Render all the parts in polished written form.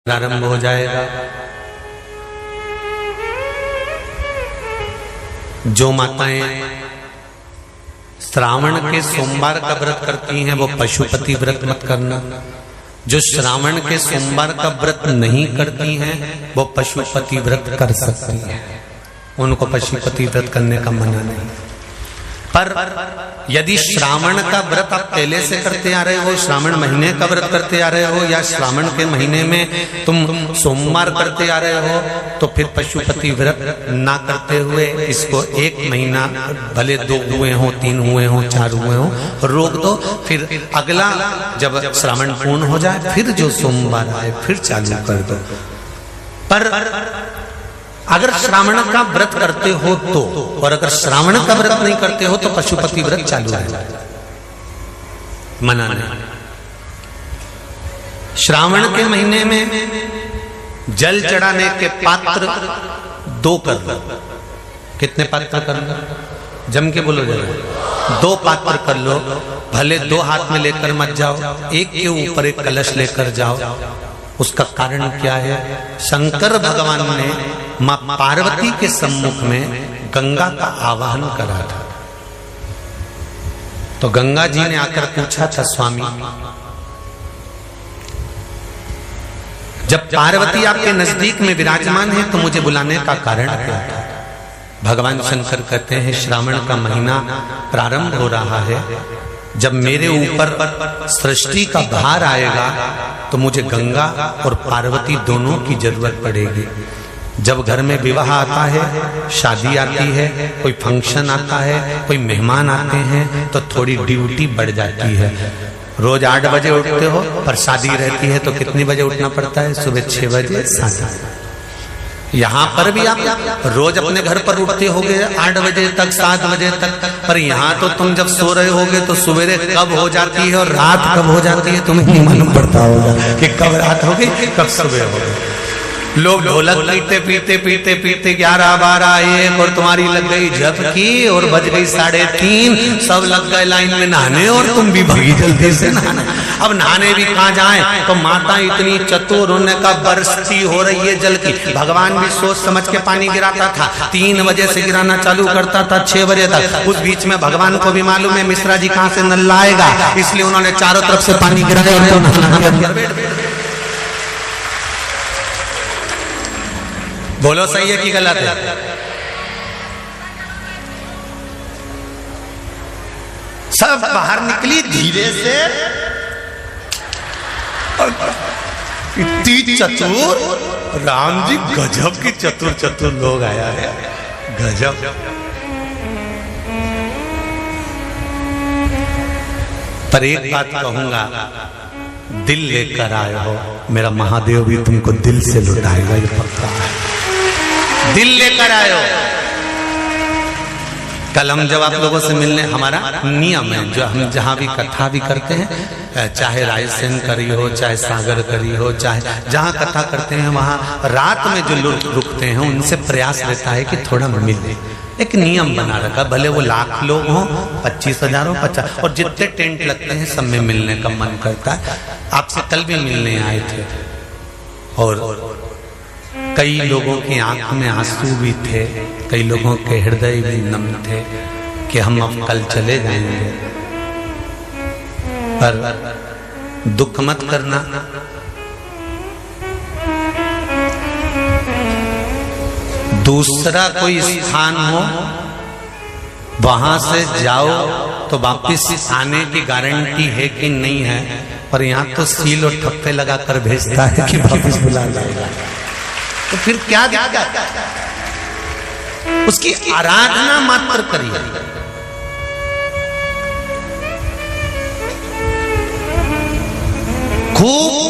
प्रारंभ हो जाएगा। जो माताएं श्रावण के सोमवार का व्रत करती हैं वो पशुपति व्रत मत करना। जो श्रावण के सोमवार का व्रत नहीं करती हैं वो पशुपति व्रत कर सकती हैं, उनको पशुपति व्रत करने का मना नहीं। पर यदि श्रावण का व्रत आप पहले से करते आ रहे हो, श्रावण महीने का व्रत करते आ रहे हो, या श्रावण के महीने में तुम सोमवार करते आ रहे हो, तो फिर पशुपति व्रत ना करते हुए इसको एक महीना, भले 2 हुए हो, 3 हुए हो, 4 हुए हो, रोक दो। फिर अगला जब श्रावण पूर्ण हो जाए फिर जो सोमवार आए फिर चालू कर दो। पर अगर श्रावण का व्रत करते हो तो, और अगर श्रावण का व्रत नहीं करते हो तो पशुपति व्रत चालू है, मना नहीं। श्रावण के महीने में जल चढ़ाने के पात्र 2 कर लो। कितने पात्र कर लो? जम के बोलो जरा। 2 पात्र कर लो, भले 2 हाथ में लेकर मत जाओ, एक के ऊपर एक कलश लेकर जाओ। उसका कारण क्या है? शंकर भगवान ने मां पार्वती के सम्मुख में गंगा का आवाहन करा था। तो गंगा जी ने आकर पूछा था, स्वामी जब पार्वती आपके नजदीक में विराजमान है तो मुझे बुलाने का कारण क्या था? भगवान शंकर कहते हैं, श्रावण का महीना प्रारंभ हो रहा है, जब मेरे ऊपर सृष्टि का भार आएगा तो मुझे गंगा और पार्वती दोनों की जरूरत पड़ेगी। जब घर में विवाह आता है, शादी आती है, कोई फंक्शन आता है, कोई मेहमान आते हैं, तो थोड़ी ड्यूटी बढ़ जाती है। रोज 8 बजे उठते हो, पर शादी रहती है तो कितनी बजे उठना पड़ता है? सुबह 6 बजे, 7। यहाँ पर भी आप रोज अपने घर पर उठते होगे 8 बजे तक, 7 बजे तक, पर यहाँ तो तुम जब सो रहे होगे तो सवेरे कब हो जाती है और रात कब हो जाती है तुम्हें नहीं मालूम पड़ता होगा कि कब रात होगी कब सुबह होगी। लोग ढोलक पीते पीते पीते पीते 11, 12, 1 और तुम्हारी लग गई झपकी और बज गई 3:30, सब लग गए लाइन में नहाने और तुम भी भागी जल्दी से नहाने। अब नहाने भी कहाँ जाएं? तो माता इतनी चतुर, उन्होंने का बरसती हो रही है जल की। भगवान भी सोच समझ के पानी गिराता था, 3 बजे से गिराना चालू करता था 6 बजे तक। उस बीच में भगवान को भी मालूम है मिश्रा जी कहाँ से नल लाएगा, इसलिए उन्होंने चारों तरफ से पानी गिराया। बोलो सही है कि गलत है? सब बाहर निकली धीरे से, इतनी चतुर राम जी, गजब की चतुर लोग आया है, गजब। पर एक बात कहूंगा, दिल लेकर आए हो, मेरा महादेव भी तुमको दिल से लुटाएगा, ये पक्का है। दिल लेकर आए हो। कल हम जब आप लोगों से मिलने, हमारा नियम है, जो हम जहां भी कथा भी करते हैं, चाहे रायसेन करी हो, चाहे सागर करी हो, चाहे जहां कथा करते हैं, वहां रात में जो लोग रुकते हैं उनसे प्रयास रहता है कि थोड़ा मिले। एक नियम बना रखा, भले वो 1,00,000 लोग हों, 25,000 हो, 50, और जितने टेंट लगते हैं सब में मिलने का मन करता है। आपसे कल भी मिलने आए थे और कई लोगों की आंख में आंसू भी थे, कई लोगों के हृदय भी नम थे कि हम अब कल चले जाएंगे। पर दुख मत करना, दूसरा कोई स्थान हो वहां से जाओ तो वापिस आने की गारंटी है कि नहीं है, पर यहाँ तो सील और ठप्पे लगाकर भेजता है कि वापिस बुला लाएगा। तो फिर क्या दिक्कत? उसकी आराधना मात्र करिए। खूब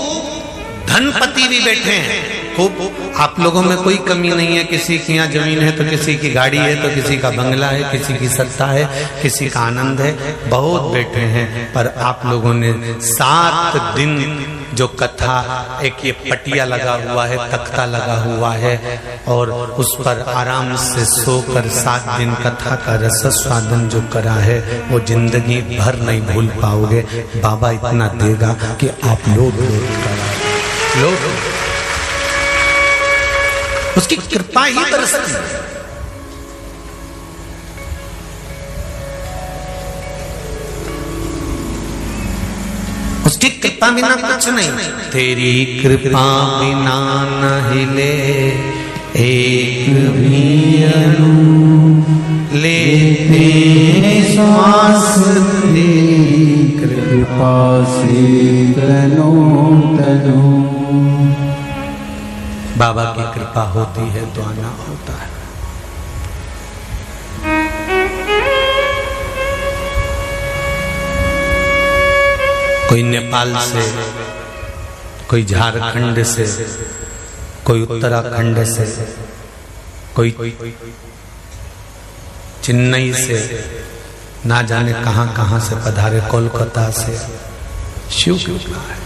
धनपति भी बैठे हैं, खूब, आप लोगों में कोई कमी नहीं है। किसी की यहाँ जमीन है तो किसी की गाड़ी है, तो किसी का बंगला है, किसी की सत्ता है, किसी का आनंद है, बहुत बैठे हैं। पर आप लोगों ने 7 दिन जो कथा, एक ये पटिया लगा हुआ है, तख्ता लगा हुआ है, और उस पर आराम से सोकर 7 दिन कथा का रस स्वादन जो करा है वो जिंदगी भर नहीं भूल पाओगे। बाबा इतना देगा कि आप लोग उसकी कृपा ही बरसती है। उसकी कृपा बिना कुछ नहीं। तेरी कृपा बिना न हिले एक भी अणु, लेते श्वास तेरी कृपा से तनो तनो। बाबा की कृपा होती है तो आना होता है। कोई नेपाल से, कोई झारखंड से, कोई उत्तराखंड से, कोई चेन्नई से, ना जाने कहां कहां से पधारे, कोलकाता से। शिव कृपा है।